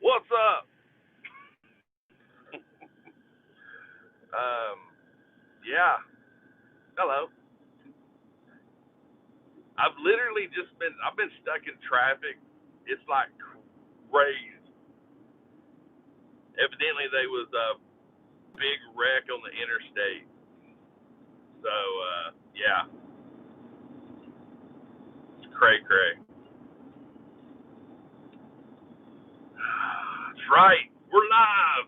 What's up? Yeah. Hello. I've been stuck in traffic. It's like crazy. Evidently, there was a big wreck on the interstate. So, yeah, it's cray. That's right. We're live.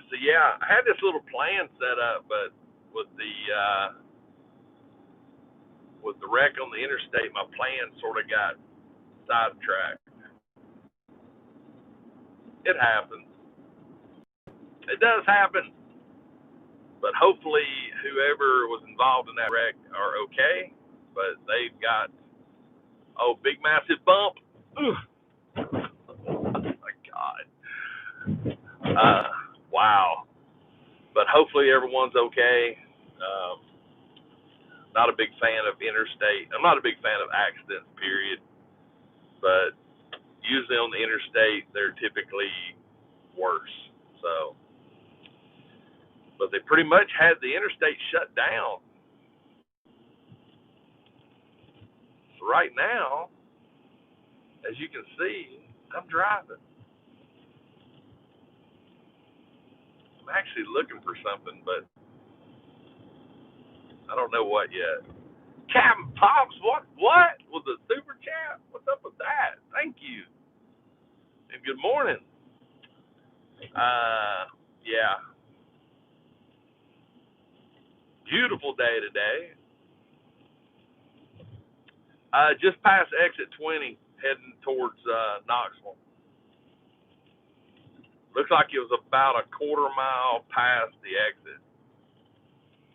So yeah, I had this little plan set up, but with the wreck on the interstate, my plan sort of got sidetracked. It happens. It does happen. But hopefully, whoever was involved in that wreck are okay. But they've got big massive bump. Oh my God. Wow. But hopefully everyone's okay. Um, Not a big fan of interstate. I'm not a big fan of accidents, period. But usually on the interstate, they're typically worse. So, but they pretty much had the interstate shut down. So right now, as you can see, I'm driving. I'm actually looking for something, but I don't know what yet. Captain Pops, what with the super chat? What's up with that? Thank you, and good morning. Yeah, beautiful day today. Just past exit 20, heading towards Knoxville. Looks like it was about a quarter mile past the exit,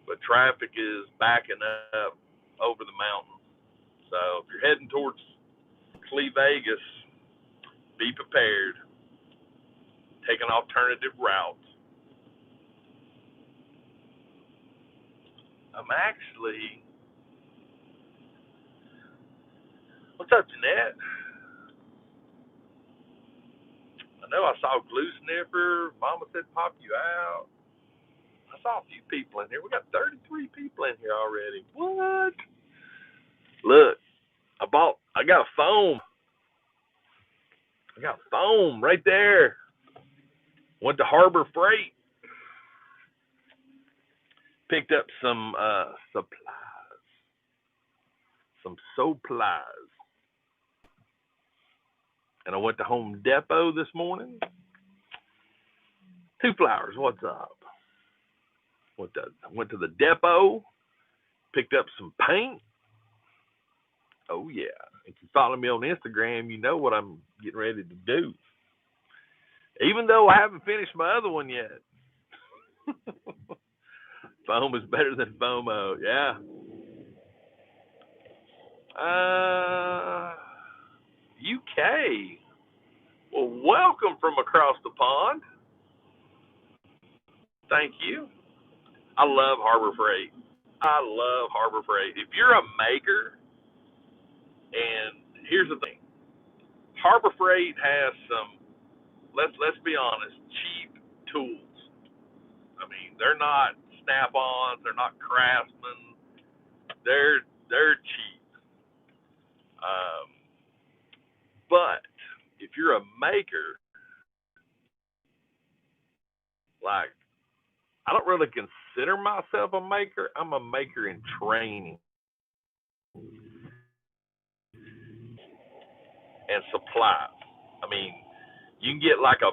but traffic is backing up over the mountain. So if you're heading towards Cle Vegas, be prepared. Take an alternative route. I'm actually. What's up, Jeanette? I know I saw Glue Sniffer. Mama said pop you out. I saw a few people in here. We got 33 people in here already. What? Look, I got a foam. I got foam right there. Went to Harbor Freight. Picked up some supplies. Some supplies. And I went to Home Depot this morning. Two Flowers, what's up? Went to the depot, picked up some paint. Oh yeah. If you follow me on Instagram, you know what I'm getting ready to do. Even though I haven't finished my other one yet. Foam is better than FOMO, yeah. UK. Well, welcome from across the pond. Thank you. I love Harbor Freight. I love Harbor Freight. If you're a maker, and here's the thing, Harbor Freight has some. Let's be honest, cheap tools. I mean, they're not Snap-ons, they're not Craftsman. They're cheap. Um, but if you're a maker, like I don't really consider myself a maker. I'm a maker in training and supply. I mean, you can get like a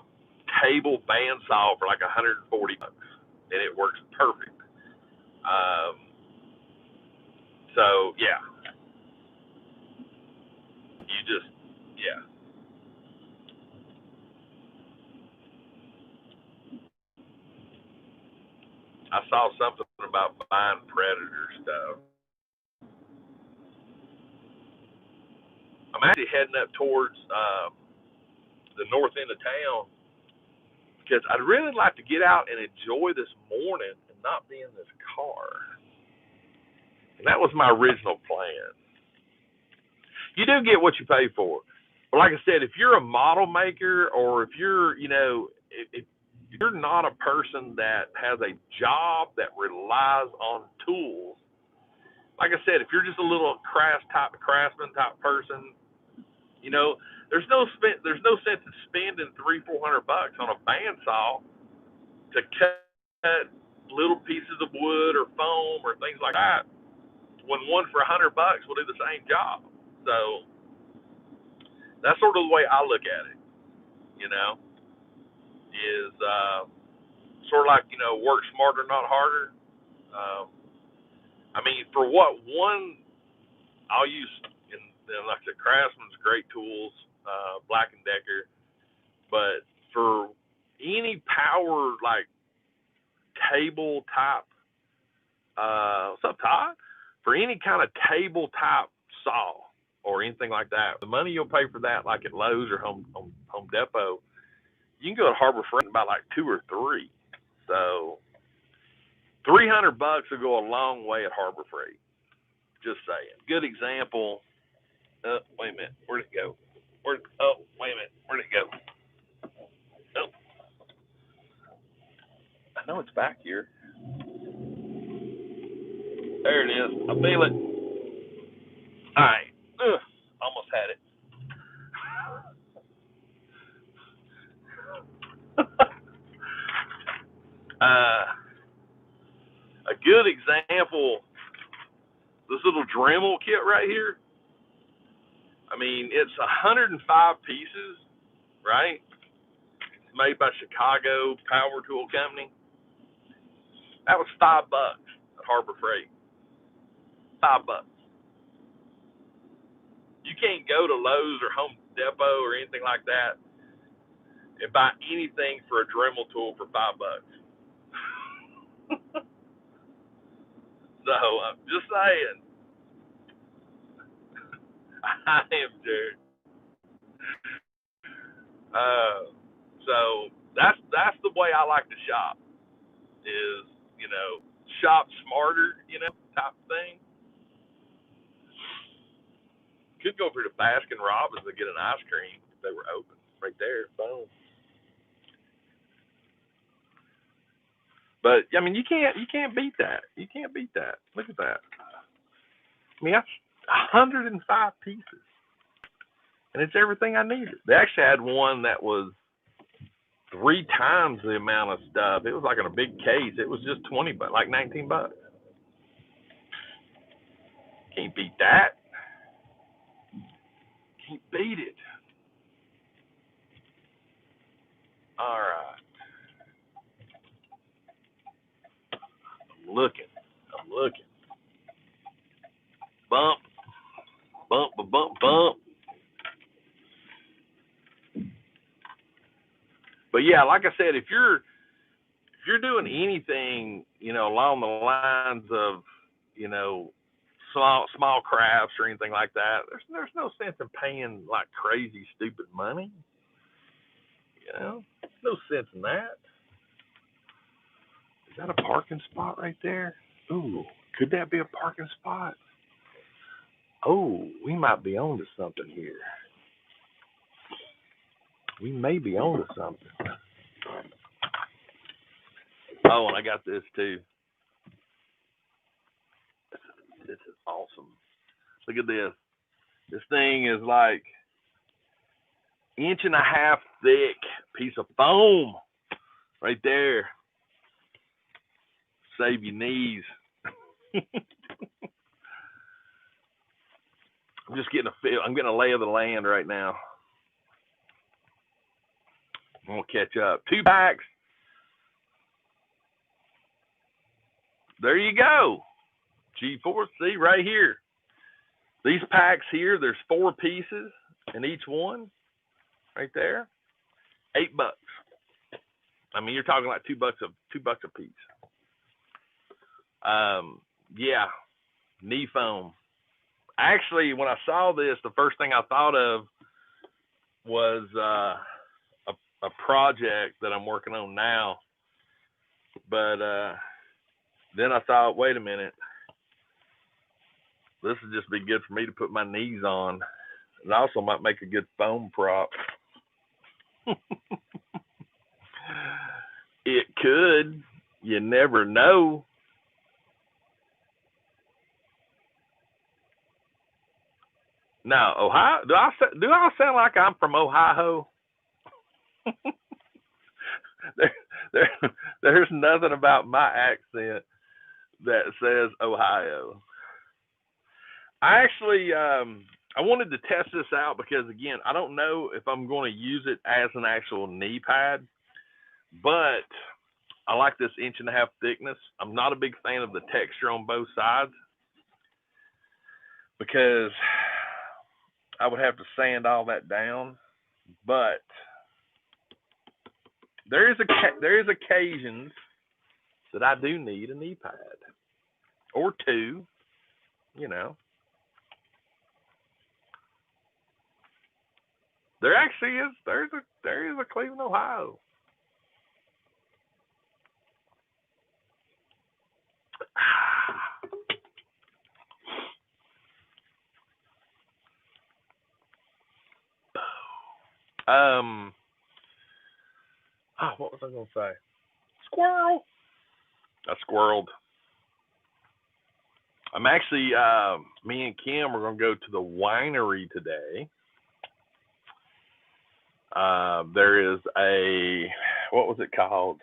table bandsaw for like $140, and it works perfect. Um, so yeah, you just yeah. I saw something about buying Predator stuff. I'm actually heading up towards the north end of town because I'd really like to get out and enjoy this morning and not be in this car. And that was my original plan. You do get what you pay for. But like I said, if you're a model maker, or if you're, if you're not a person that has a job that relies on tools, like I said, if you're just a little craftsman type person, there's no sense in spending $300-400 on a bandsaw to cut little pieces of wood or foam or things like that, when one for $100 will do the same job. So that's sort of the way I look at it. Is sort of like, work smarter, not harder. Um, I mean, for what one, I'll use, like I said, Craftsman's great tools, Black & Decker, but for any power, like table type, what's up, Todd? For any kind of table type saw or anything like that, the money you'll pay for that, like at Lowe's or Home Depot, you can go to Harbor Freight and buy like 2 or 3. So $300 will go a long way at Harbor Freight. Just saying. Good example. Wait a minute. Where'd it go? Wait a minute. Where'd it go? Oh. I know it's back here. There it is. I feel it. All right. Almost had it. A good example, this little Dremel kit right here. I mean, it's 105 pieces, right? It's made by Chicago Power Tool Company. That was $5 at Harbor Freight. $5. You can't go to Lowe's or Home Depot or anything like that and buy anything for a Dremel tool for $5. So I'm just saying. I am, Jared. So that's the way I like to shop. Is shop smarter, type thing. Could go over to Baskin Robbins and get an ice cream if they were open right there. Boom. But I mean, you can't beat that. You can't beat that. Look at that. I mean, that's 105 pieces, and it's everything I needed. They actually had one that was 3 times the amount of stuff. It was like in a big case. It was just $20, like $19. Can't beat that. Can't beat it. All right. I'm looking. Bump. But yeah, like I said, if you're doing anything, along the lines of, small crafts or anything like that, there's no sense in paying like crazy stupid money. There's no sense in that. Is that a parking spot right there? Ooh, could that be a parking spot? Oh, we might be onto something here. We may be onto something. Oh, and I got this too. This is awesome. Look at this. This thing is like 1.5 inch thick piece of foam right there. Save your knees. I'm just getting a feel. I'm getting a lay of the land right now. I'm gonna catch up. 2 packs. There you go. G4, see right here. These packs here, there's 4 pieces in each one, right there. $8. I mean, you're talking like $2 a piece. Yeah, knee foam. Actually, when I saw this, the first thing I thought of was a project that I'm working on now. But then I thought, wait a minute, this would just be good for me to put my knees on It also might make a good foam prop. It could. You never know. Now, Ohio. Do I sound like I'm from Ohio? there, there, there's nothing about my accent that says Ohio. I actually, I wanted to test this out because, again, I don't know if I'm going to use it as an actual knee pad, but I like this 1.5 inch thickness. I'm not a big fan of the texture on both sides because I would have to sand all that down. But there is occasions that I do need a knee pad or two, you know. There actually is. There is a Cleveland, Ohio. What was I gonna say? Squirrel. I squirreled. I'm actually, me and Kim are gonna go to the winery today. There is what was it called?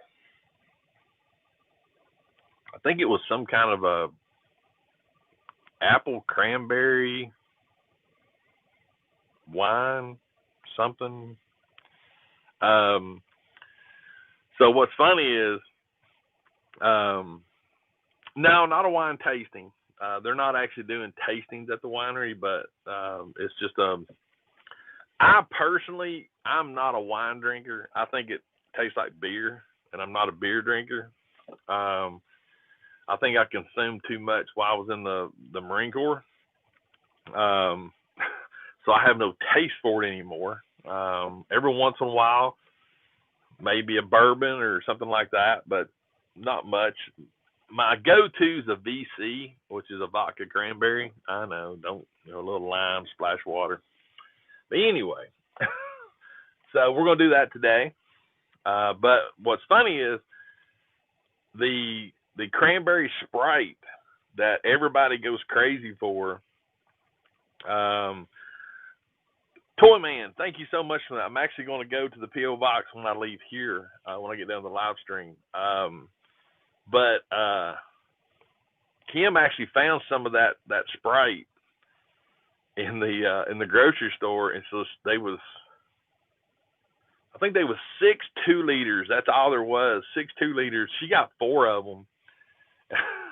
I think it was some kind of a apple cranberry wine, something. So what's funny is, no, not a wine tasting. They're not actually doing tastings at the winery, but it's just I personally, I'm not a wine drinker. I think it tastes like beer, and I'm not a beer drinker. I think I consumed too much while I was in the Marine Corps. So I have no taste for it anymore. Every once in a while, maybe a bourbon or something like that, but not much. My go-to is a VC, which is a vodka cranberry. I know, a little lime, splash water. But anyway, so we're going to do that today. But what's funny is the cranberry sprite that everybody goes crazy for. Toy Man, thank you so much for that. I'm actually going to go to the P.O. Box when I leave here, when I get down to the live stream. But Kim actually found some of that Sprite in the grocery store, and so I think they was 6 2-liters. That's all there was, 6 2-liters. She got 4 of them,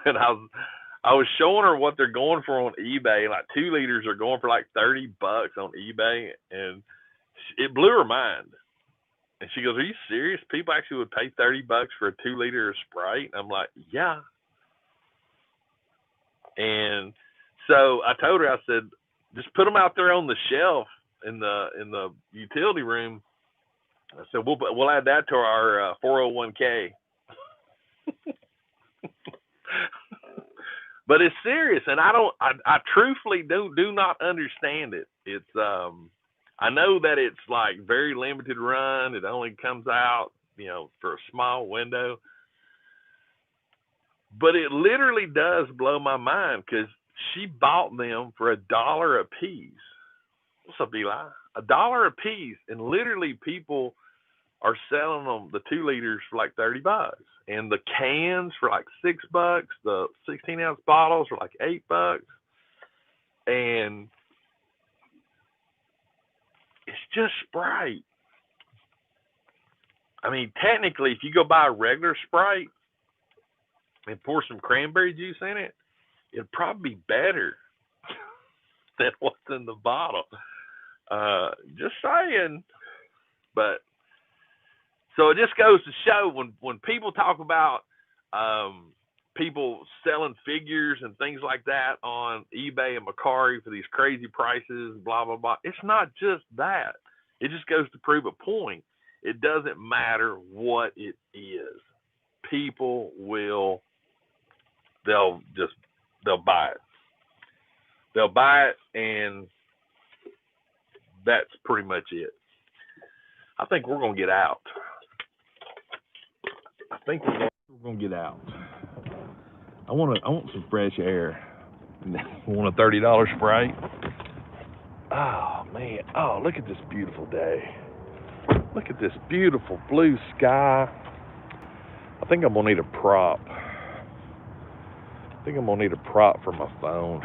and I was showing her what they're going for on eBay. Like 2 liters are going for like $30 on eBay, and it blew her mind. And she goes, "Are you serious? People actually would pay $30 for a 2-liter of Sprite?" I'm like, "Yeah." And so I told her, I said, "Just put them out there on the shelf in the utility room." I said, "We'll add that to our 401k." But it's serious, and I truthfully do not understand it. It's I know that it's like very limited run. It only comes out, for a small window. But it literally does blow my mind because she bought them for $1 a piece. What's up, Eli? $1 a piece, and literally people are selling them the 2 liters for like $30, and the cans for like $6. The 16-ounce bottles for like $8, and it's just Sprite. I mean, technically, if you go buy a regular Sprite and pour some cranberry juice in it, it'd probably be better than what's in the bottle. Just saying. But so it just goes to show when people talk about people selling figures and things like that on eBay and Mercari for these crazy prices, blah, blah, blah. It's not just that. It just goes to prove a point. It doesn't matter what it is. People they'll buy it. They'll buy it, and that's pretty much it. I think we're gonna get out. I think we're gonna get out. I want some fresh air. Want a $30 sprite? Oh man! Oh, look at this beautiful day. Look at this beautiful blue sky. I think I'm gonna need a prop. I think I'm gonna need a prop for my phone.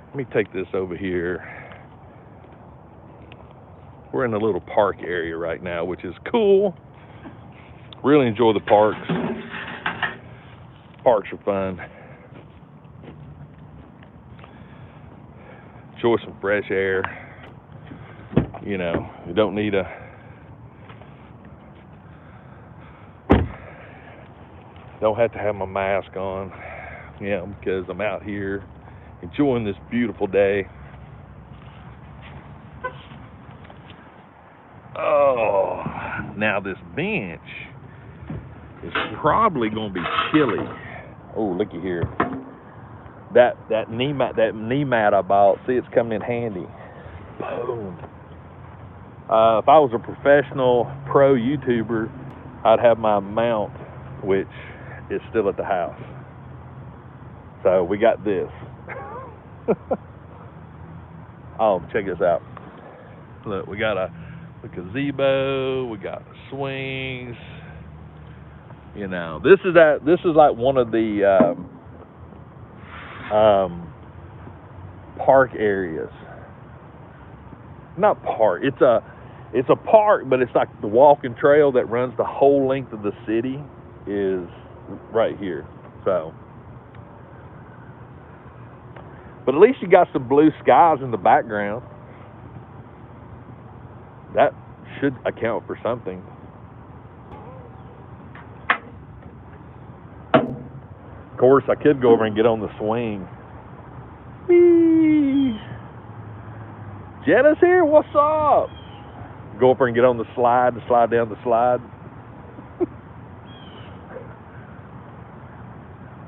Let me take this over here. We're in a little park area right now, which is cool. Really enjoy the parks. Parks are fun. Enjoy some fresh air. You know, you don't need a don't have to have my mask on, because I'm out here enjoying this beautiful day. Oh, now this bench is probably gonna be chilly. Oh, looky here. That knee mat I bought, see, it's coming in handy. Boom. If I was a professional pro YouTuber, I'd have my mount, which is still at the house. So we got this. Oh, check this out. Look, we got a gazebo, we got swings. You know, this is like one of the park areas. Not park. It's a park, but it's like the walking trail that runs the whole length of the city is right here. So, but at least you got some blue skies in the background. That should account for something. Of course, I could go over and get on the swing. Whee! Jenna's here, what's up? Go over and get on the slide, to slide down the slide.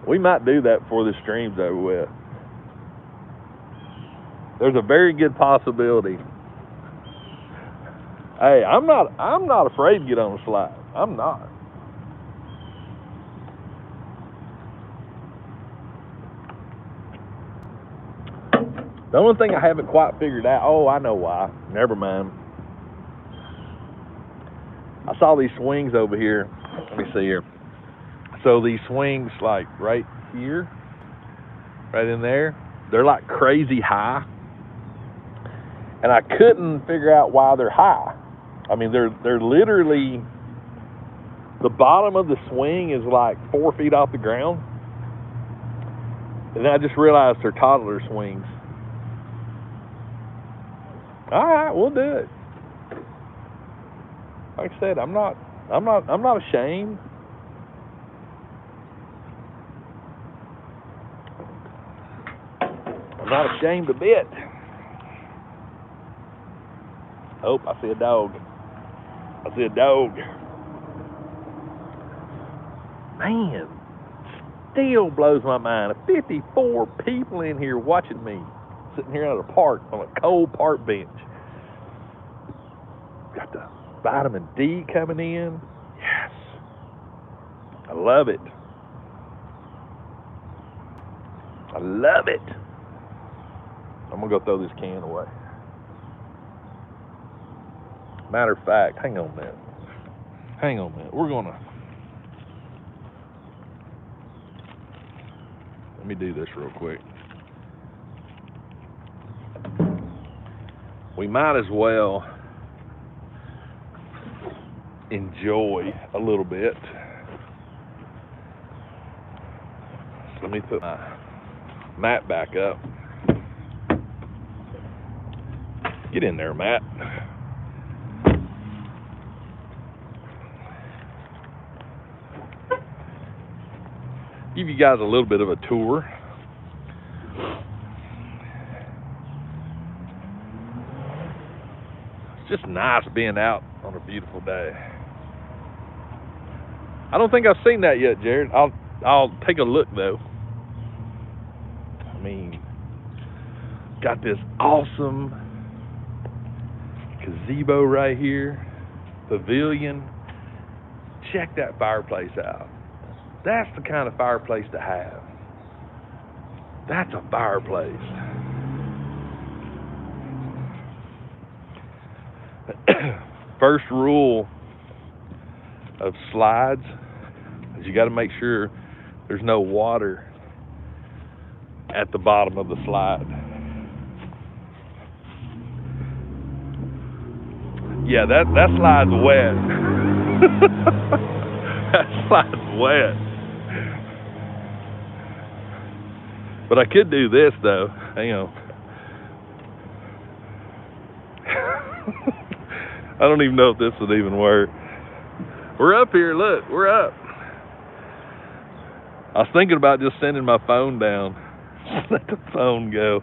We might do that before the stream's over with. There's a very good possibility. Hey, I'm not afraid to get on the slide. I'm not. The only thing I haven't quite figured out, oh, I know why. Never mind. I saw these swings over here. Let me see here. So these swings, like right here, right in there, they're like crazy high. And I couldn't figure out why they're high. I mean, they're literally, the bottom of the swing is like 4 feet off the ground. And then I just realized they're toddler swings. All right, we'll do it. Like I said, I'm not ashamed. I'm not ashamed a bit. Oh, I see a dog. I see a dog. Man, still blows my mind. 54 people in here watching me, sitting here at a park on a cold park bench. Got the vitamin D coming in. Yes. I love it. I love it. I'm gonna go throw this can away. Matter of fact, hang on a minute. Hang on a minute. Let me do this real quick. We might as well enjoy a little bit. So let me put my mat back up. Get in there, Matt. Give you guys a little bit of a tour. It's just nice being out on a beautiful day. I don't think I've seen that yet, Jared. I'll take a look though. I mean, got this awesome gazebo right here, pavilion. Check that fireplace out. That's the kind of fireplace to have. That's a fireplace. First rule of slides is you got to make sure there's no water at the bottom of the slide. Yeah, that slide's wet. That slide's wet. But I could do this though. Hang on. I don't even know if this would even work. We're up here, look, we're up. I was thinking about just sending my phone down. Let the phone go.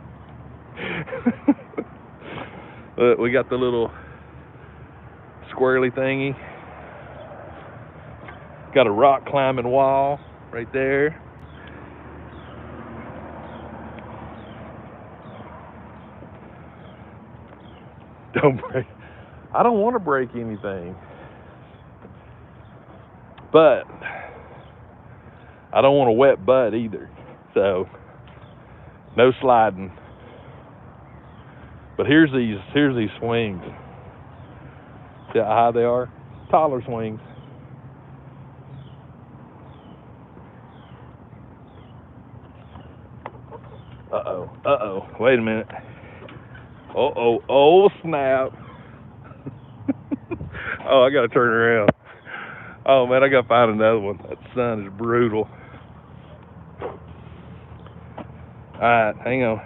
Look, we got the little squirrely thingy. Got a rock climbing wall right there. Don't break. I don't want to break anything. But I don't want a wet butt either. So no sliding. But here's these swings. See how high they are? Taller swings. Uh-oh. Wait a minute. Oh, snap. Oh, I gotta turn around. Oh man, I gotta find another one. That sun is brutal. Alright, hang on.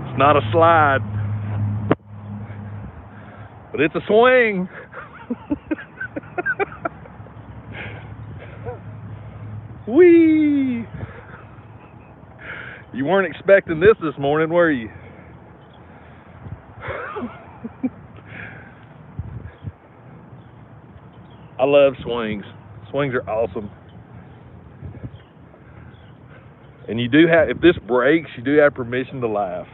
It's not a slide, but it's a swing. Whee! You weren't expecting this morning, were you? I love swings. Swings are awesome. And you do have, if this breaks, you do have permission to laugh.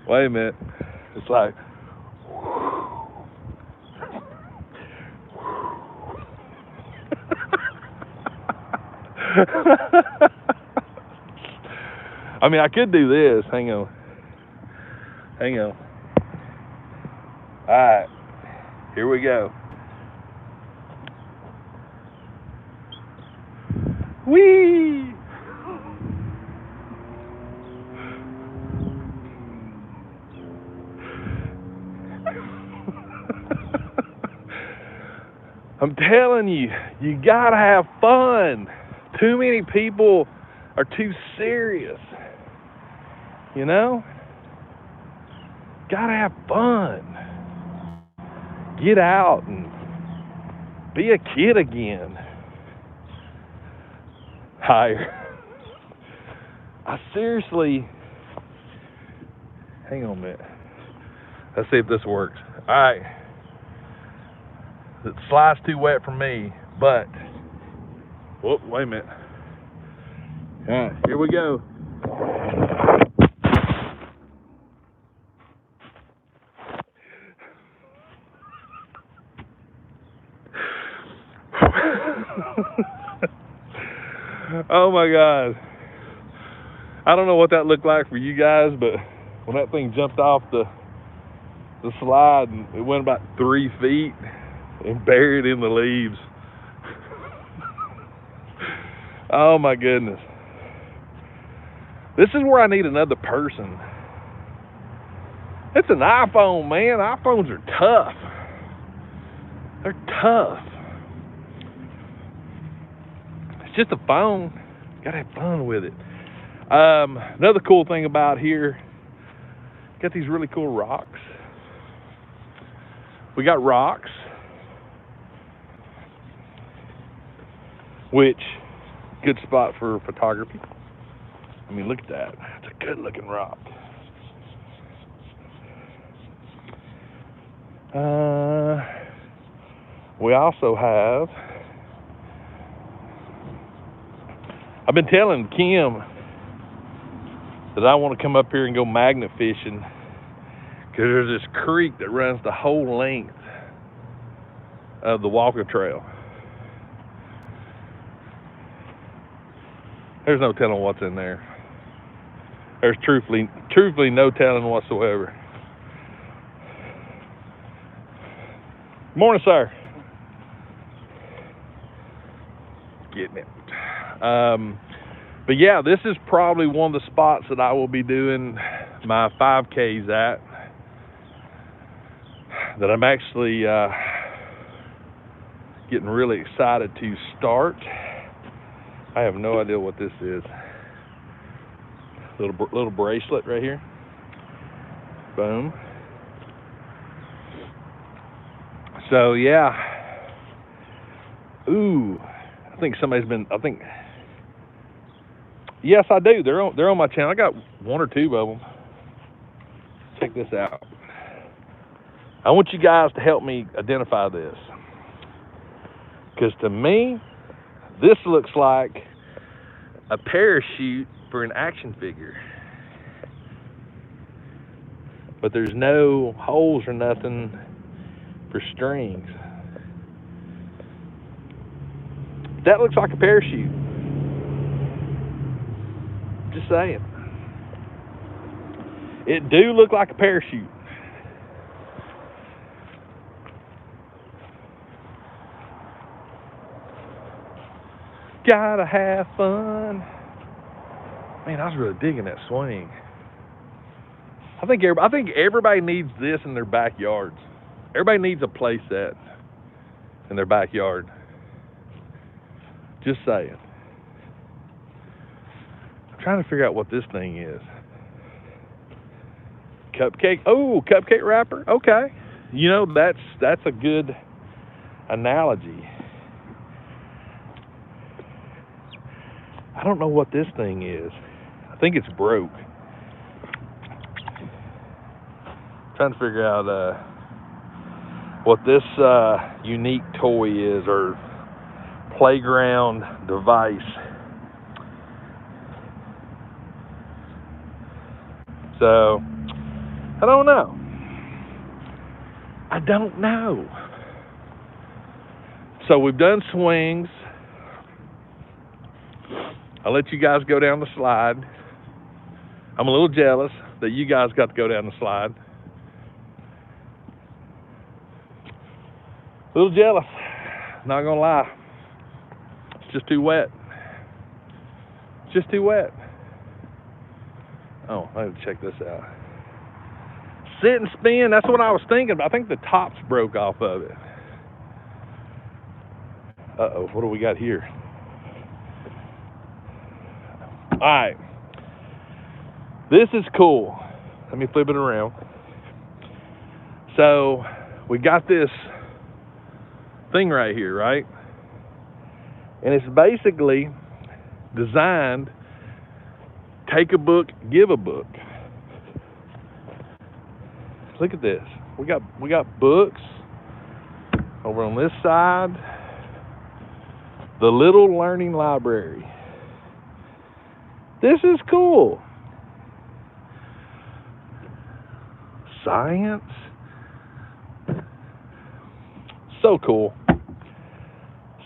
Wait a minute. It's like, I mean, I could do this. Hang on. All right, here we go. Whee! I'm telling you, you gotta have fun. Too many people are too serious. You know? Gotta have fun. Get out and be a kid again. Higher. I seriously, hang on a minute. Let's see if this works. All right. The slide's too wet for me, but, whoop, wait a minute. All right, here we go. Oh my God. I don't know what that looked like for you guys, but when that thing jumped off the slide and it went about 3 feet and buried in the leaves. Oh my goodness. This is where I need another person. It's an iPhone, man. iPhones are tough. They're tough. It's just a phone. Gotta have fun with it. Another cool thing about here, got these really cool rocks. We got rocks, which good spot for photography. I mean, look at that. It's a good looking rock. we also have, I've been telling Kim that I want to come up here and go magnet fishing because there's this creek that runs the whole length of the walking trail. There's no telling what's in there. There's truthfully no telling whatsoever. Morning, sir. Getting it. But yeah, this is probably one of the spots that I will be doing my 5Ks at. That I'm actually getting really excited to start. I have no idea what this is. Little bracelet right here. Boom. So yeah. Ooh, I think somebody's been. Yes, I do. They're on my channel. I got one or two of them. Check this out. I want you guys to help me identify this, because to me, this looks like a parachute for an action figure, but there's no holes or nothing for strings. That looks like a parachute. Just saying. It do look like a parachute. Gotta have fun. Man, I was really digging that swing. I think everybody needs this in their backyards. Everybody needs a play set in their backyard. Just saying. I'm trying to figure out what this thing is. Cupcake. Oh, cupcake wrapper. Okay. You know, that's a good analogy. I don't know what this thing is. I think it's broke. Trying to figure out what this unique toy is, or playground device. So I don't know. So we've done swings. I'll let you guys go down the slide. I'm a little jealous that you guys got to go down the slide. A little jealous, not gonna lie. It's just too wet. Oh, I have to check this out. Sit and spin, that's what I was thinking, but I think the tops broke off of it. Uh-oh, what do we got here? All right. This is cool. Let me flip it around. So, we got this thing right here, right? And it's basically designed, take a book, give a book. Look at this. We got books over on this side. The little learning library. This is cool. Science. So cool.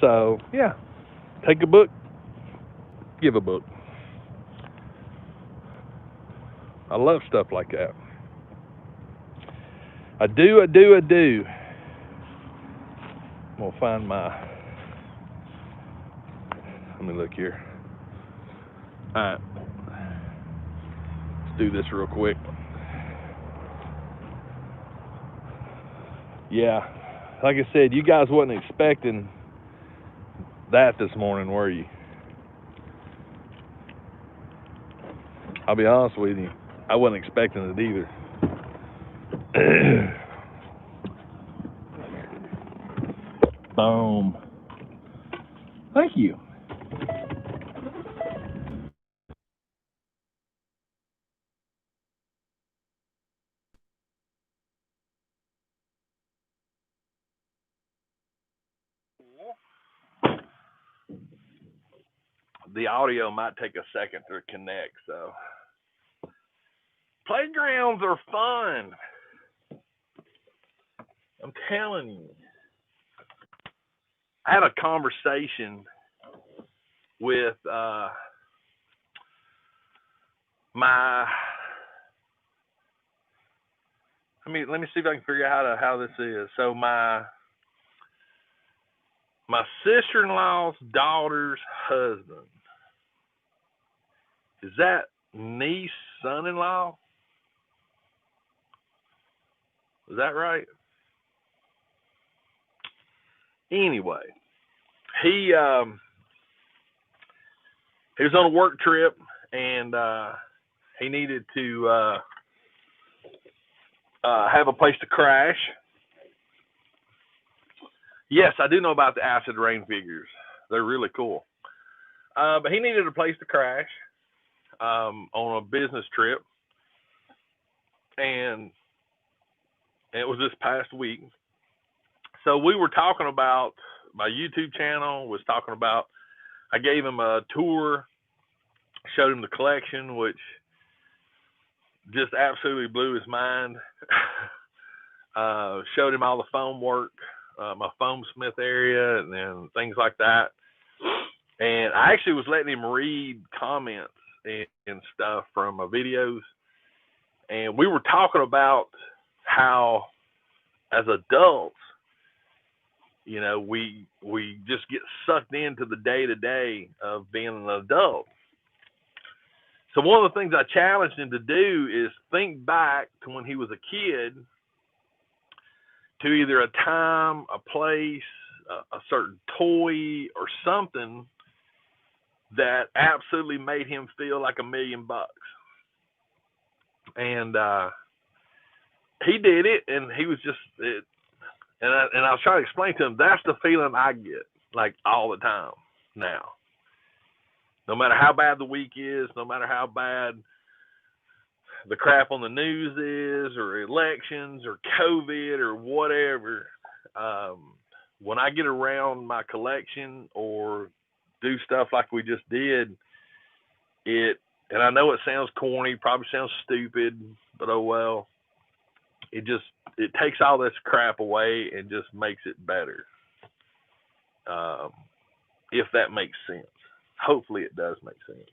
So, yeah. Take a book, give a book. I love stuff like that. I do. I'm gonna find my, let me look here. All right. Let's do this real quick. Yeah. Like I said, you guys wasn't expecting that this morning, were you? I'll be honest with you. I wasn't expecting it either. Boom. Thank you. the audio might take a second to connect. So playgrounds are fun. I'm telling you. I had a conversation with let me see if I can figure out how this is. So my sister-in-law's daughter's husband, is that niece, son-in-law? Is that right? Anyway, he was on a work trip, and he needed to have a place to crash. Yes, I do know about the acid rain figures. They're really cool. But he needed a place to crash on a business trip, and it was this past week. So we were talking about my YouTube channel, was talking about, I gave him a tour, showed him the collection, which just absolutely blew his mind. Showed him all the foam work, my foam smith area, and then things like that. And I actually was letting him read comments and stuff from my videos. And we were talking about how, as adults, you know, we just get sucked into the day-to-day of being an adult. So one of the things I challenged him to do is think back to when he was a kid, to either a time, a place, a certain toy, or something that absolutely made him feel like $1 million. And he did it, and he was just it. And I was trying to explain to him, that's the feeling I get, like, all the time now. No matter how bad the week is, no matter how bad the crap on the news is, or elections, or COVID, or whatever, when I get around my collection or do stuff like we just did, and I know it sounds corny, probably sounds stupid, but oh well. It takes all this crap away and just makes it better. If that makes sense. Hopefully it does make sense.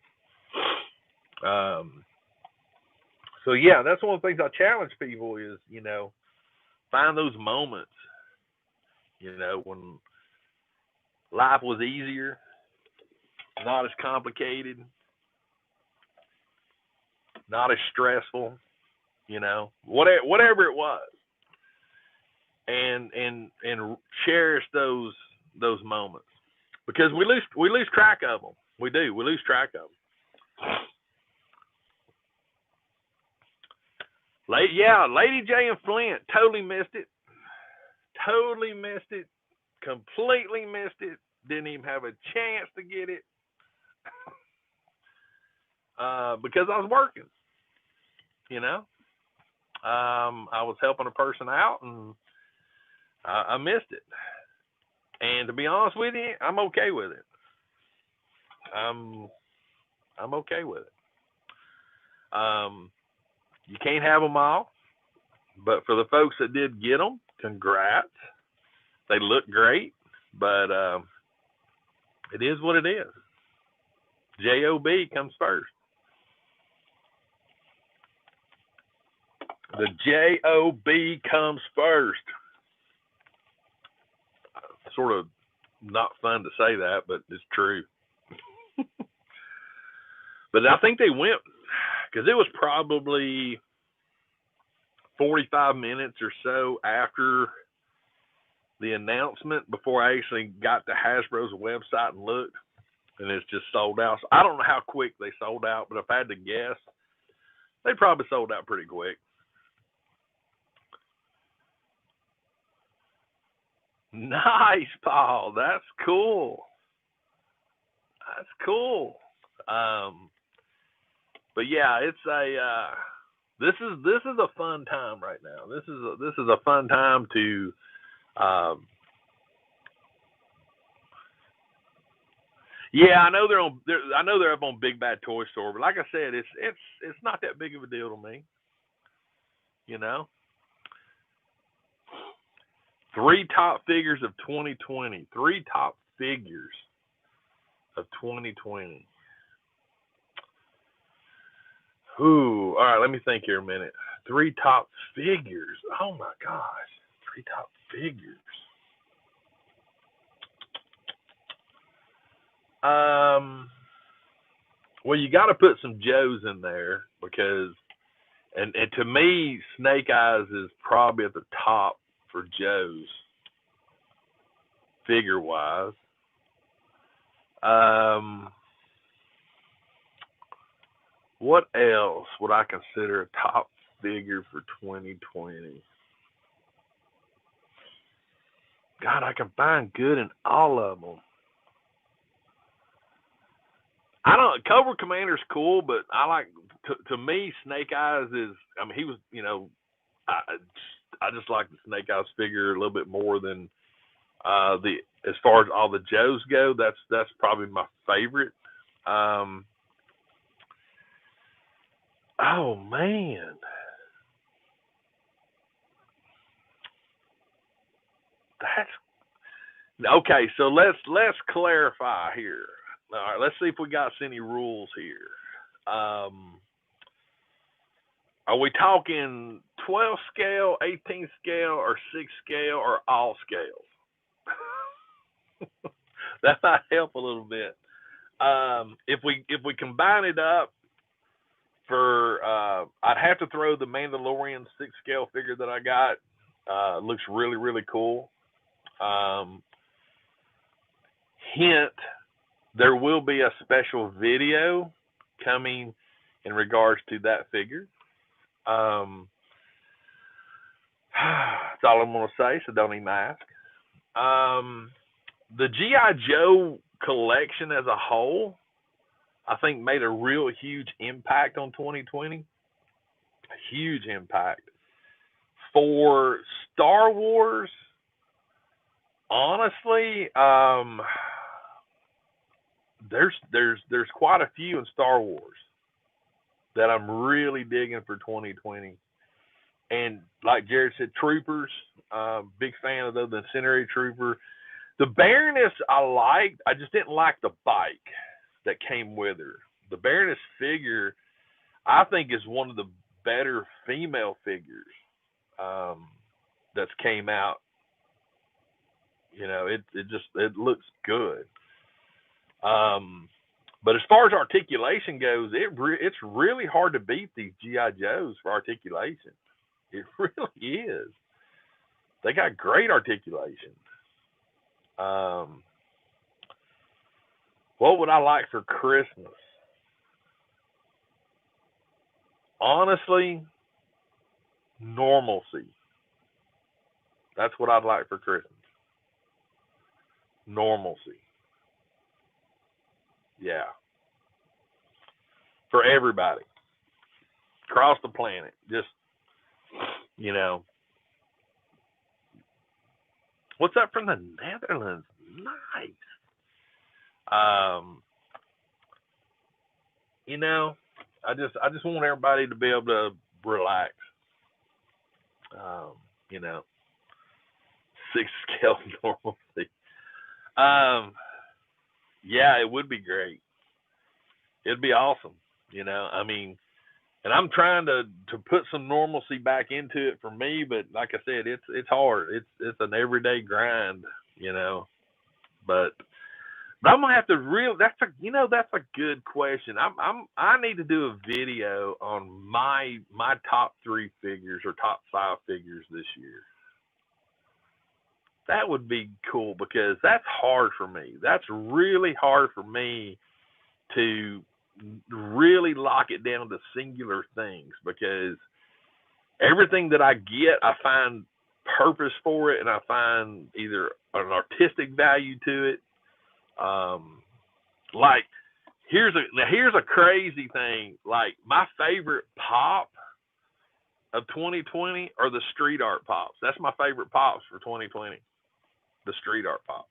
So yeah, that's one of the things I challenge people is, you know, find those moments, you know, when life was easier, not as complicated, not as stressful, you know, whatever it was, and cherish those moments, because we lose track of them. We lose track of them. Lady J and Flint totally missed it. Completely missed it. Didn't even have a chance to get it because I was working. You know, I was helping a person out, and I missed it. And to be honest with you, I'm okay with it. I'm okay with it. You can't have them all, but for the folks that did get them, congrats. They look great, but it is what it is. JOB comes first. The JOB comes first. Sort of not fun to say that, but it's true. But I think they went, because it was probably 45 minutes or so after the announcement before I actually got to Hasbro's website and looked, and it's just sold out. So I don't know how quick they sold out, but if I had to guess, they probably sold out pretty quick. Nice, Paul. That's cool. That's cool. But yeah, it's this is a fun time right now. This is a fun time to Yeah, I know I know they're up on Big Bad Toy Store, but like I said, it's not that big of a deal to me. You know, 3 top figures of 2020. 3 top figures of 2020. Ooh, all right. Let me think here a minute. 3 top figures. Oh my gosh, 3 top figures. Well, you got to put some Joes in there because, and to me, Snake Eyes is probably at the top for Joes, figure wise. What else would I consider a top figure for 2020? God, I can find good in all of them. I don't. Cobra Commander's cool, but I like to me Snake Eyes is. I mean, he was. I just like the Snake Eyes figure a little bit more than the as far as all the Joes go. That's probably my favorite. Oh man. That's okay. So let's clarify here. All right, let's see if we got any rules here. Are we talking 12 scale, 18 scale, or 6 scale, or all scales? That might help a little bit. If we combine it up for, I'd have to throw the Mandalorian 6 scale figure that I got. Looks really really cool. Hint: there will be a special video coming in regards to that figure. That's all I'm going to say, so don't even ask. The G.I. Joe collection as a whole, I think, made a real huge impact on 2020. A huge impact. For Star Wars, honestly, there's quite a few in Star Wars that I'm really digging for 2020. And like Jared said, Troopers, big fan of the Incendiary Trooper. The Baroness I liked. I just didn't like the bike that came with her. The Baroness figure, I think, is one of the better female figures that's came out. You know, it looks good. But as far as articulation goes, it's really hard to beat these G.I. Joes for articulation. It really is. They got great articulation. What would I like for Christmas? Honestly, normalcy. That's what I'd like for Christmas. Normalcy. Yeah. For everybody. Across the planet. Just, you know. What's up from the Netherlands? Nice. You know, I just want everybody to be able to relax. You know, 6 scale normalcy. Yeah, it would be great. It'd be awesome. You know, I mean, and I'm trying to put some normalcy back into it for me, but like I said, it's hard. It's an everyday grind. You know, but I'm gonna have to That's a good question. I need to do a video on my top 3 figures or top 5 figures this year. That would be cool because that's hard for me. That's really hard for me to really lock it down to singular things because everything that I get, I find purpose for it, and I find either an artistic value to it. Like here's a crazy thing. Like my favorite pop of 2020 are the street art pops. That's my favorite pops for 2020. The street art pops.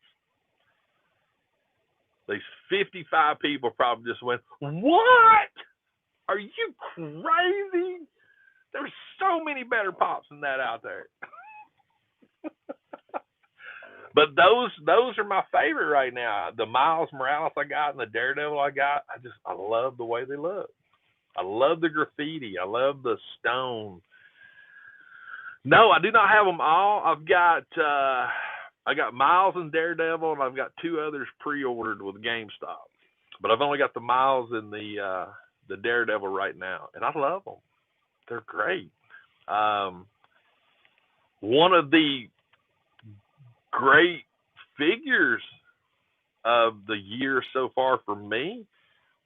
These 55 people probably just went, "What? Are you crazy? There's so many better pops than that out there." But those are my favorite right now. The Miles Morales I got and the Daredevil I got, I love the way they look. I love the graffiti. I love the stone. No, I do not have them all. I got Miles and Daredevil, and I've got 2 others pre-ordered with GameStop. But I've only got the Miles and the Daredevil right now, and I love them. They're great. One of the great figures of the year so far for me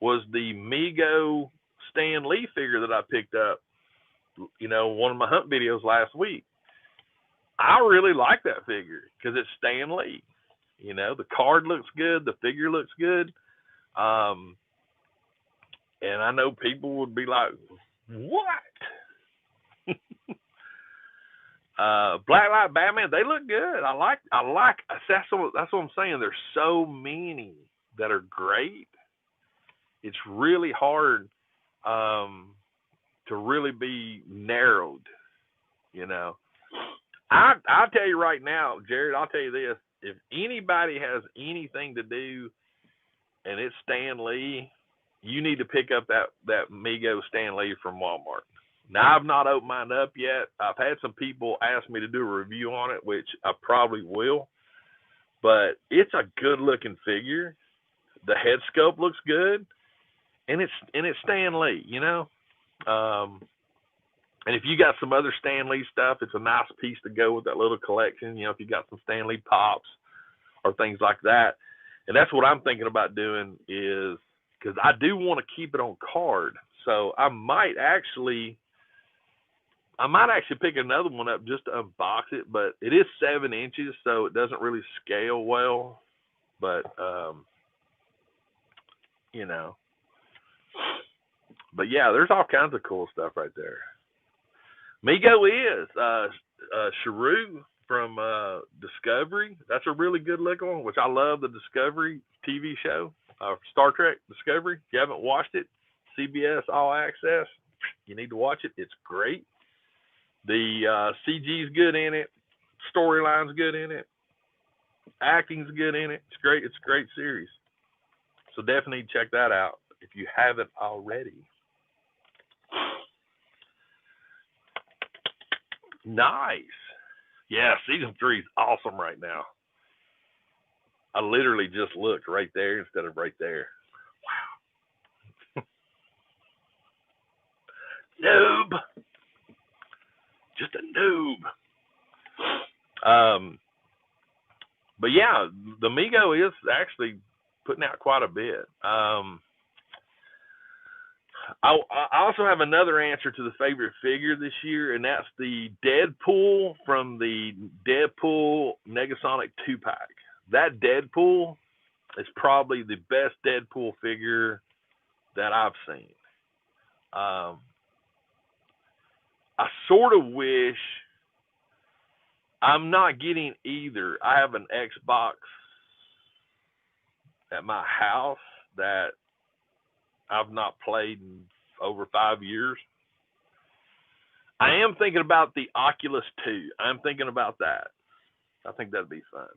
was the Mego Stan Lee figure that I picked up, one of my hunt videos last week. I really like that figure because it's Stan Lee. The card looks good, the figure looks good. And I know people would be like, "What?" Blacklight Batman, they look good. I like. That's what I'm saying. There's so many that are great. It's really hard to really be narrowed. I'll tell you right now, Jared. I'll tell you this: if anybody has anything to do, and it's Stan Lee, you need to pick up that Mego Stan Lee from Walmart. Now, I've not opened mine up yet. I've had some people ask me to do a review on it, which I probably will. But it's a good-looking figure. The head sculpt looks good, and it's Stan Lee, And if you got some other Stan Lee stuff, it's a nice piece to go with that little collection. If you got some Stan Lee pops or things like that. And that's what I'm thinking about doing is because I do want to keep it on card. So I might actually pick another one up just to unbox it, but it is 7 inches, so it doesn't really scale well. But, But yeah, there's all kinds of cool stuff right there. Mego is Shrew from Discovery. That's a really good look on, which I love the Discovery TV show, Star Trek Discovery. If you haven't watched it, CBS All Access, you need to watch it. It's great. The CG's good in it. Storyline's good in it. Acting's good in it. It's great. It's a great series. So definitely check that out if you haven't already. Nice. Yeah, season 3 is awesome right now. I literally just looked right there instead of right there. Wow. Noob. Just a noob. But yeah, the Mego is actually putting out quite a bit. I also have another answer to the favorite figure this year, and that's the Deadpool from the Deadpool Negasonic 2-pack. That Deadpool is probably the best Deadpool figure that I've seen. I sort of wish I'm not getting either. I have an Xbox at my house that I've not played in over 5 years. I am thinking about the Oculus 2. I'm thinking about that. I think that'd be fun.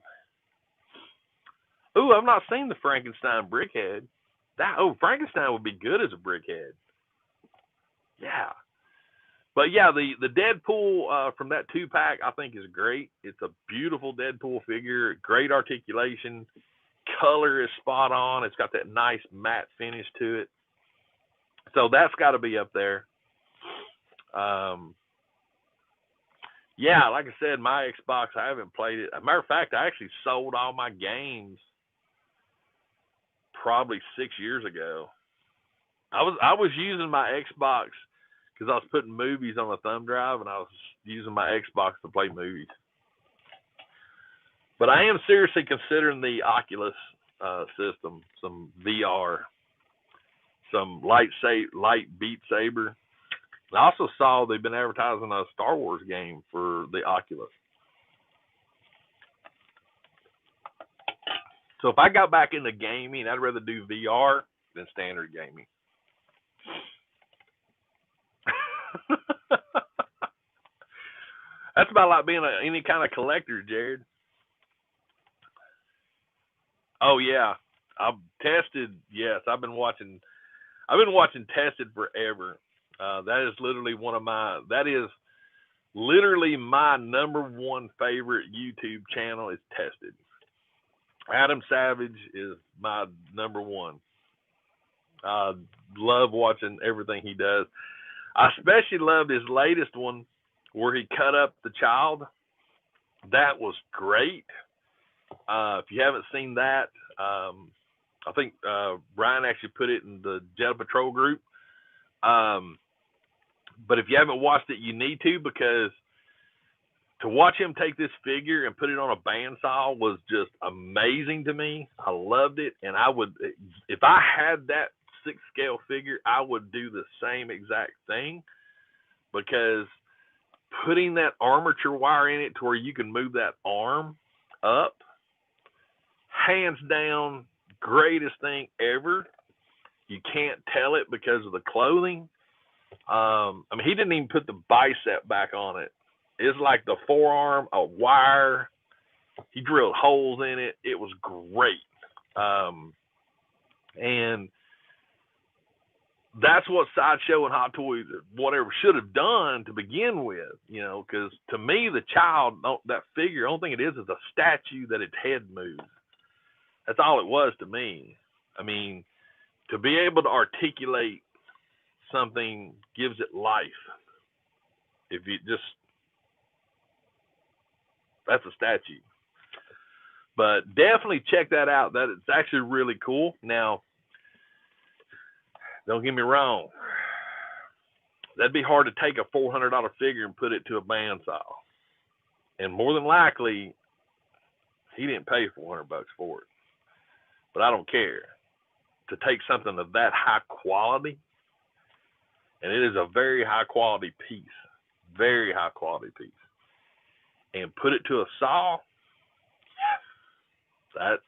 Ooh, I've not seen the Frankenstein Brickhead. Frankenstein would be good as a Brickhead. Yeah. But yeah, the Deadpool from that 2-pack I think is great. It's a beautiful Deadpool figure, great articulation, color is spot on. It's got that nice matte finish to it. So that's got to be up there. Yeah, like I said, my Xbox, I haven't played it. As a matter of fact, I actually sold all my games probably 6 years ago. I was using my Xbox because I was putting movies on a thumb drive, and I was using my Xbox to play movies. But I am seriously considering the Oculus system, some VR, some light Beat Saber. I also saw they've been advertising a Star Wars game for the Oculus. So if I got back into gaming, I'd rather do VR than standard gaming. That's about like being any kind of collector, Jared. Oh yeah, I've tested. Yes, I've been watching Tested forever. That is literally my number one favorite YouTube channel is Tested. Adam Savage is my number one. I love watching everything he does. I especially loved his latest one where he cut up the child. That was great. If you haven't seen that, I think Brian actually put it in the Jet Patrol group. But if you haven't watched it, you need to, because to watch him take this figure and put it on a bandsaw was just amazing to me. I loved it, and I would, if I had that 6-scale figure, I would do the same exact thing, because putting that armature wire in it to where you can move that arm up, hands down, greatest thing ever. You can't tell it because of the clothing. I mean, he didn't even put the bicep back on it. It's like the forearm, a wire. He drilled holes in it. It was great. And that's what Sideshow and Hot Toys, whatever, should have done to begin with, you know, because to me, the child, that figure, the only thing it is a statue that its head moves. That's all it was to me. I mean, to be able to articulate something gives it life. If you just, that's a statue. But definitely check that out. That it's actually really cool. Now, don't get me wrong. That'd be hard to take a $400 figure and put it to a bandsaw. And more than likely, he didn't pay $400 for it. But I don't care. To take something of that high quality, and it is a very high quality piece, very high quality piece, and put it to a saw, that's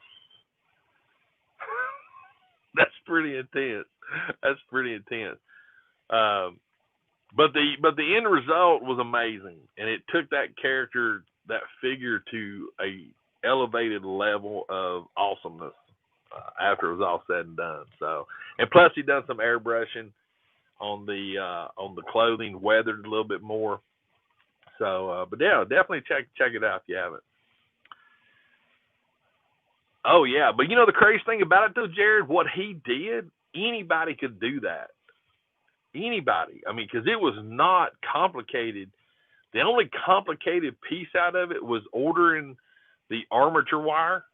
pretty intense. That's pretty intense. But the end result was amazing, and it took that character, that figure, to a elevated level of awesomeness after it was all said and done. So, and plus he done some airbrushing on the clothing, weathered a little bit more. So, but yeah, definitely check it out if you haven't. Oh yeah, but you know the crazy thing about it though, Jared, what he did, anybody could do that. Anybody. I mean, because it was not complicated. The only complicated piece out of it was ordering the armature wire.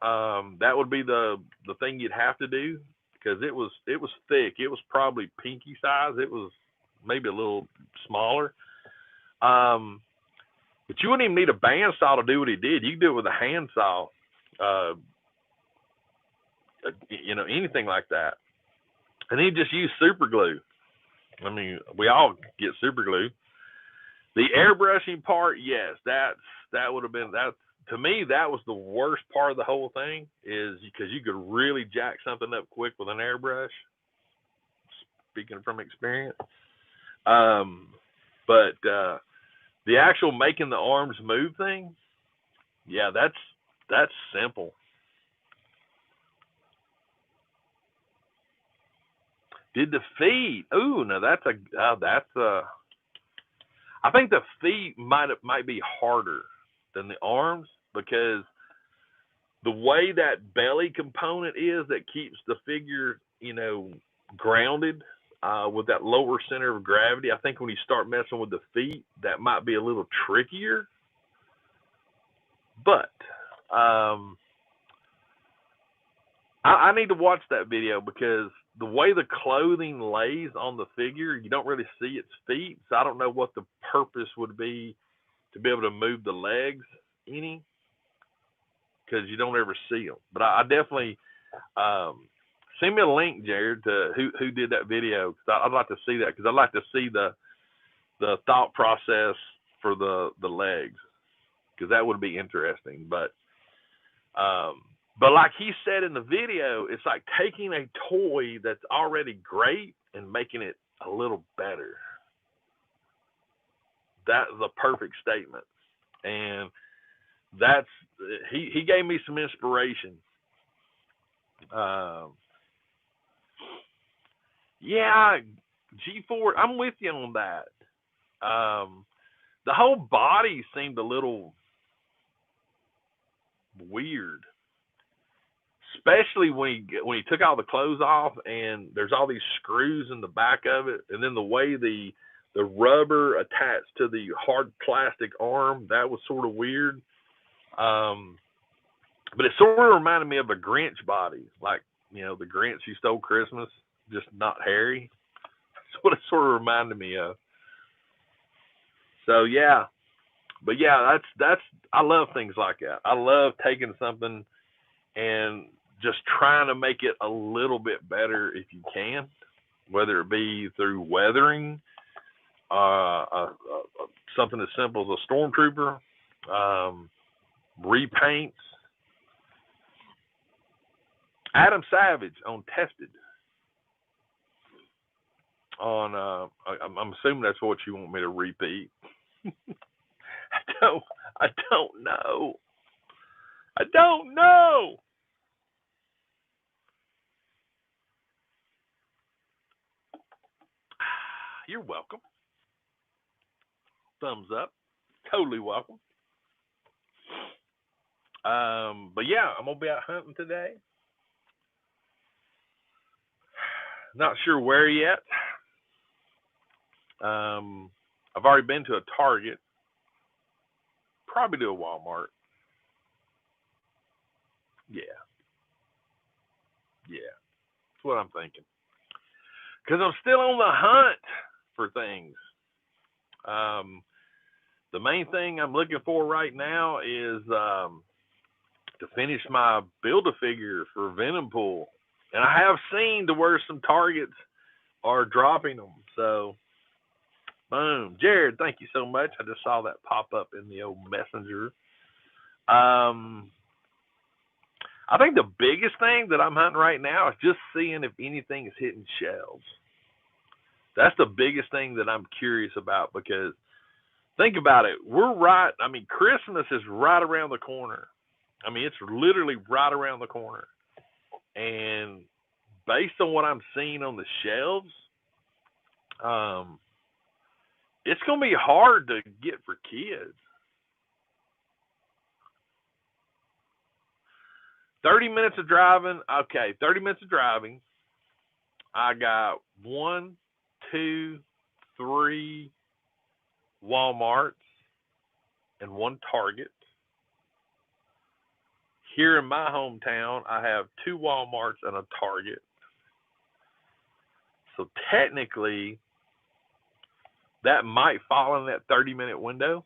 That would be the thing you'd have to do, because it was thick. It was probably pinky size. It was maybe a little smaller. But you wouldn't even need a bandsaw to do what he did. You could do it with a handsaw. You know, anything like that. And he just used super glue. I mean, we all get super glue. The airbrushing part, yes, that would have been, that to me, that was the worst part of the whole thing, is because you could really jack something up quick with an airbrush, speaking from experience. But the actual making the arms move thing, yeah, that's simple. Did the feet? Ooh, no, that's I think the feet might be harder than the arms, because the way that belly component is that keeps the figure, you know, grounded with that lower center of gravity. I think when you start messing with the feet, that might be a little trickier. But I need to watch that video, because the way the clothing lays on the figure, you don't really see its feet. So I don't know what the purpose would be to be able to move the legs any, because you don't ever see them. But I definitely send me a link, Jared, to who did that video, because I'd like to see that, because I'd like to see the thought process for the legs, because that would be interesting. But But like he said in the video, it's like taking a toy that's already great and making it a little better. That's a perfect statement. And that's he gave me some inspiration. Yeah, G4, I'm with you on that. The whole body seemed a little weird, especially when he took all the clothes off and there's all these screws in the back of it, and then the way the rubber attached to the hard plastic arm, that was sort of weird. But it sort of reminded me of a Grinch body, like, the Grinch who stole Christmas, just not hairy. That's what it sort of reminded me of. So yeah, but yeah, that's I love things like that. I love taking something and just trying to make it a little bit better if you can, whether it be through weathering, something as simple as a stormtrooper, repaints. Adam Savage on Tested. I'm assuming that's what you want me to repeat. I don't know. I don't know. You're welcome. Thumbs up. Totally welcome. But yeah, I'm gonna be out hunting today. Not sure where yet. I've already been to a Target. Probably to a Walmart. Yeah. That's what I'm thinking. Because I'm still on the hunt for things. The main thing I'm looking for right now is to finish my Build-A-Figure for Venom Pool. And I have seen to where some Targets are dropping them. So, boom. Jared, thank you so much. I just saw that pop up in the old messenger. I think the biggest thing that I'm hunting right now is just seeing if anything is hitting shelves. That's the biggest thing that I'm curious about, because think about it. Christmas is right around the corner. It's literally right around the corner. And based on what I'm seeing on the shelves, it's going to be hard to get for kids. 30 minutes of driving. Okay, 30 minutes of driving. I got 1, 2, 3 Walmarts and 1 Target. Here in my hometown, I have 2 Walmarts and a Target. So technically, that might fall in that 30-minute window.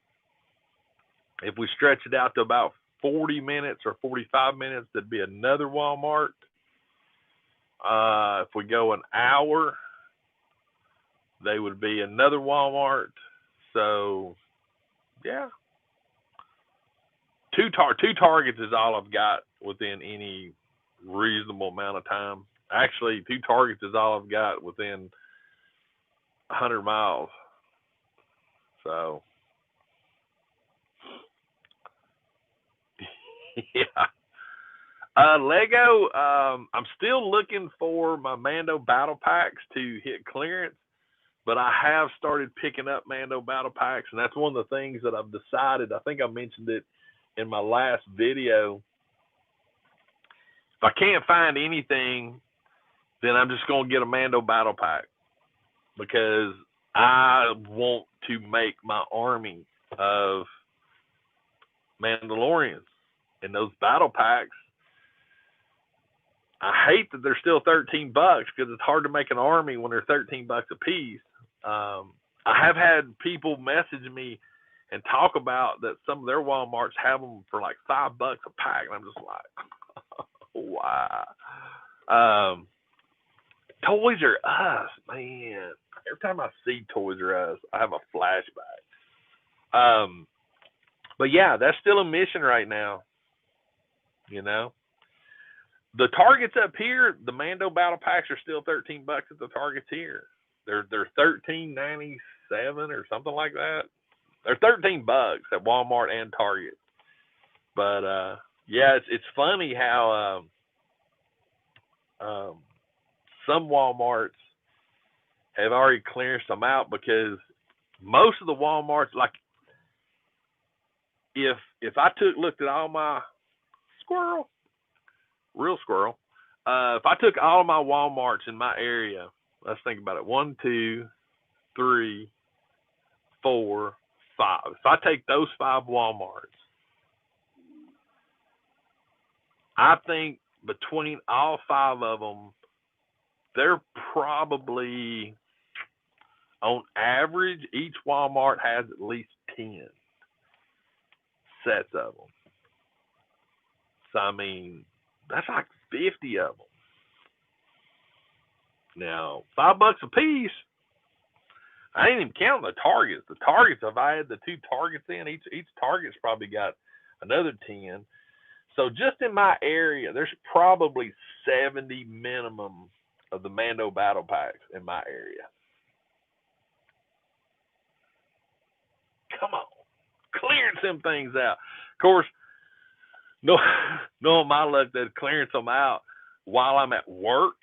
If we stretch it out to about 40 minutes or 45 minutes, that'd be another Walmart. If we go an hour, they would be another Walmart. So, yeah. 2 Targets is all I've got within any reasonable amount of time. Actually, 2 Targets is all I've got within 100 miles. So, yeah. Lego, I'm still looking for my Mando battle packs to hit clearance, but I have started picking up Mando battle packs, and that's one of the things that I've decided. I think I mentioned it in my last video. If I can't find anything, then I'm just going to get a Mando battle pack, because I want to make my army of Mandalorians. And those battle packs, I hate that they're still $13 because it's hard to make an army when they're $13 a piece. I have had people message me and talk about that some of their Walmarts have them for like $5 a pack, and I'm just like, wow. Toys R Us, man. Every time I see Toys R Us, I have a flashback. But yeah, that's still a mission right now. The Targets up here, the Mando battle packs are still $13 at the Targets here. They're $13.97 or something like that. They're $13 at Walmart and Target. But yeah, it's funny how some Walmarts have already clearanced them out, because most of the Walmarts, like if I looked at all my real squirrel, if I took all of my Walmarts in my area, let's think about it, 1, 2, 3, 4, 5. If I take those 5 Walmarts, I think between all 5 of them, they're probably, on average, each Walmart has at least 10 sets of them. So, I mean, that's like 50 of them. Now, $5 a piece, I ain't even counting the Targets. The Targets, if I had the 2 Targets in, each Target's probably got another 10. So just in my area, there's probably 70 minimum of the Mando battle packs in my area. Come on, clearance them things out. Of course, knowing my luck, they'd clearance them out while I'm at work,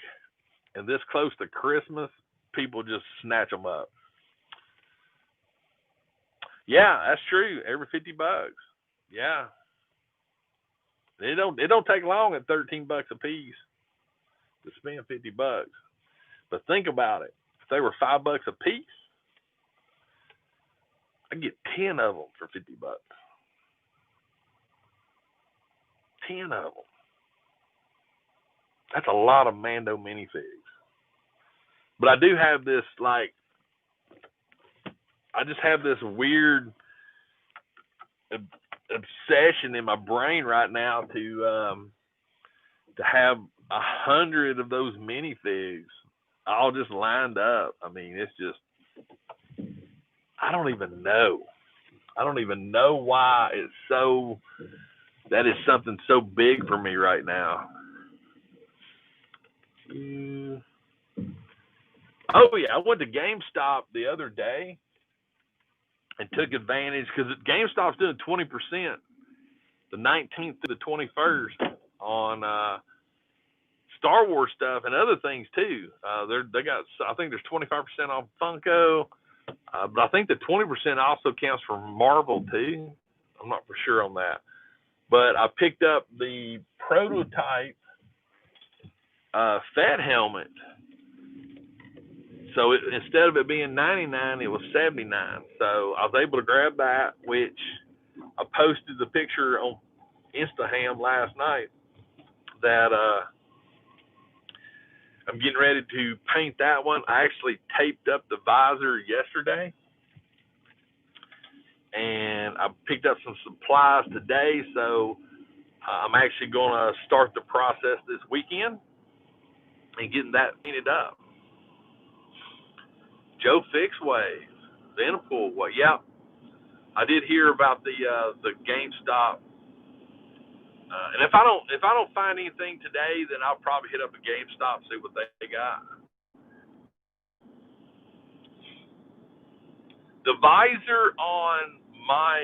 and this close to Christmas, people just snatch them up. Yeah, that's true. Every $50. Yeah. It don't take long at $13 a piece to spend $50. But think about it. If they were $5 a piece, I get 10 of them for $50. 10 of them. That's a lot of Mando minifigs. But I do have this, like, I just have this weird obsession in my brain right now to have 100 of those minifigs all just lined up. I mean, it's just, I don't even know why that is something so big for me right now. Oh yeah, I went to GameStop the other day and took advantage, because GameStop's doing 20% the 19th to the 21st on Star Wars stuff and other things too. They got, I think there's 25% on Funko, but I think the 20% also counts for Marvel too. I'm not for sure on that, but I picked up the prototype Fed helmet. So instead of it being $99, it was $79. So I was able to grab that, which I posted the picture on Instaham last night, that I'm getting ready to paint that one. I actually taped up the visor yesterday, and I picked up some supplies today. So I'm actually going to start the process this weekend and getting that painted up. Joe Fixway, Vanderpool. Well, yeah, I did hear about the GameStop, and if I don't find anything today, then I'll probably hit up a GameStop and see what they got. The visor on my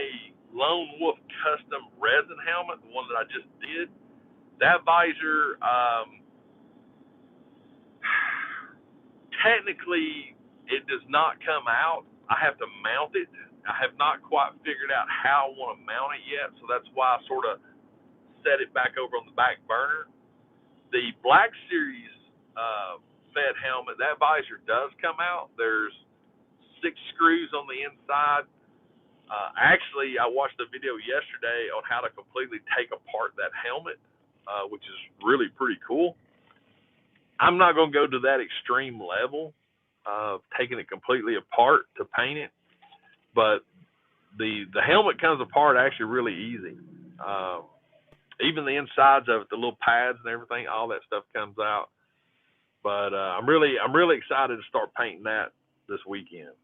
Lone Wolf custom resin helmet, the one that I just did, that visor, technically, it does not come out. I have to mount it. I have not quite figured out how I want to mount it yet, so that's why I sort of set it back over on the back burner. The Black Series Fed helmet, that visor does come out. There's 6 screws on the inside. Actually, I watched a video yesterday on how to completely take apart that helmet, which is really pretty cool. I'm not going to go to that extreme level of taking it completely apart to paint it, but the helmet comes apart actually really easy. Even the insides of it, the little pads and everything, all that stuff comes out. But I'm really excited to start painting that this weekend.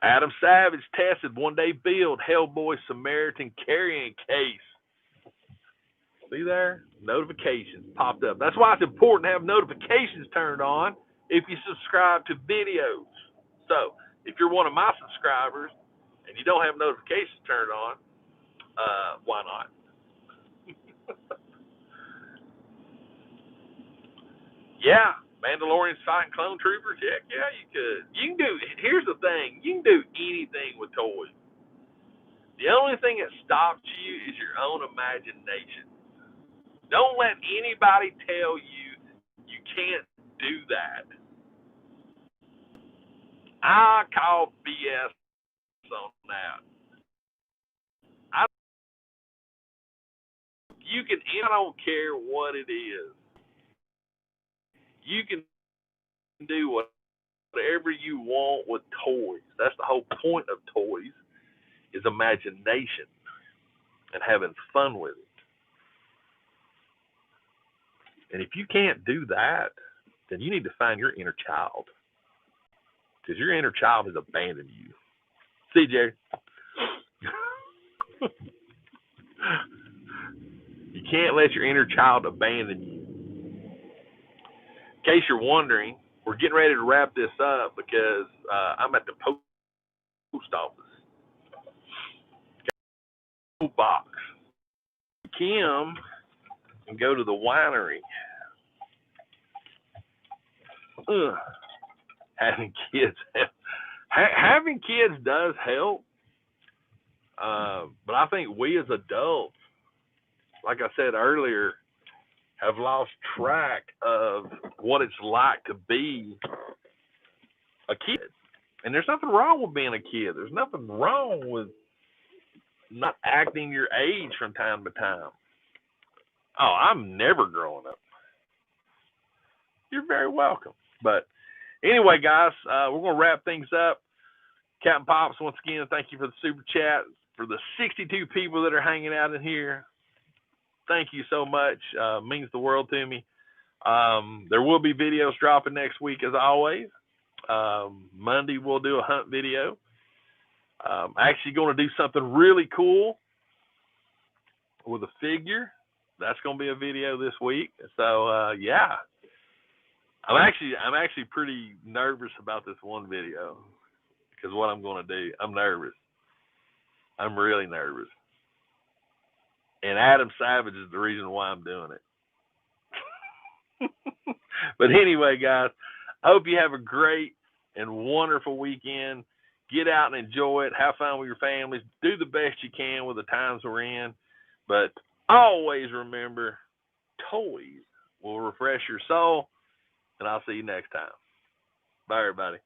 Adam Savage tested one-day build Hellboy Samaritan carrying case See there? Notifications popped up. That's why it's important to have notifications turned on if you subscribe to videos. So, if you're one of my subscribers and you don't have notifications turned on, why not? Yeah, Mandalorians fighting clone troopers. Heck yeah, you could. You can do. Here's the thing: you can do anything with toys. The only thing that stops you is your own imagination. Don't let anybody tell you you can't do that. I call BS on that. I you can. I don't care what it is. You can do whatever you want with toys. That's the whole point of toys, is imagination and having fun with it. And if you can't do that, then you need to find your inner child, because your inner child has abandoned you. See, Jerry? You can't let your inner child abandon you. In case you're wondering, we're getting ready to wrap this up because I'm at the post office. Box. Kim and go to the winery. Ugh. Having kids does help, but I think we as adults, like I said earlier, have lost track of what it's like to be a kid. And there's nothing wrong with being a kid. There's nothing wrong with not acting your age from time to time. Oh, I'm never growing up. You're very welcome. But anyway, guys, we're going to wrap things up. Captain Pops, once again, thank you for the super chat. For the 62 people that are hanging out in here, thank you so much. Means the world to me. There will be videos dropping next week, as always. Monday, we'll do a hunt video. I'm actually going to do something really cool with a figure. That's going to be a video this week. So, yeah. I'm actually pretty nervous about this one video, because what I'm going to do, I'm nervous. I'm really nervous. And Adam Savage is the reason why I'm doing it. But anyway, guys, I hope you have a great and wonderful weekend. Get out and enjoy it. Have fun with your families. Do the best you can with the times we're in. But always remember, toys will refresh your soul. And I'll see you next time. Bye, everybody.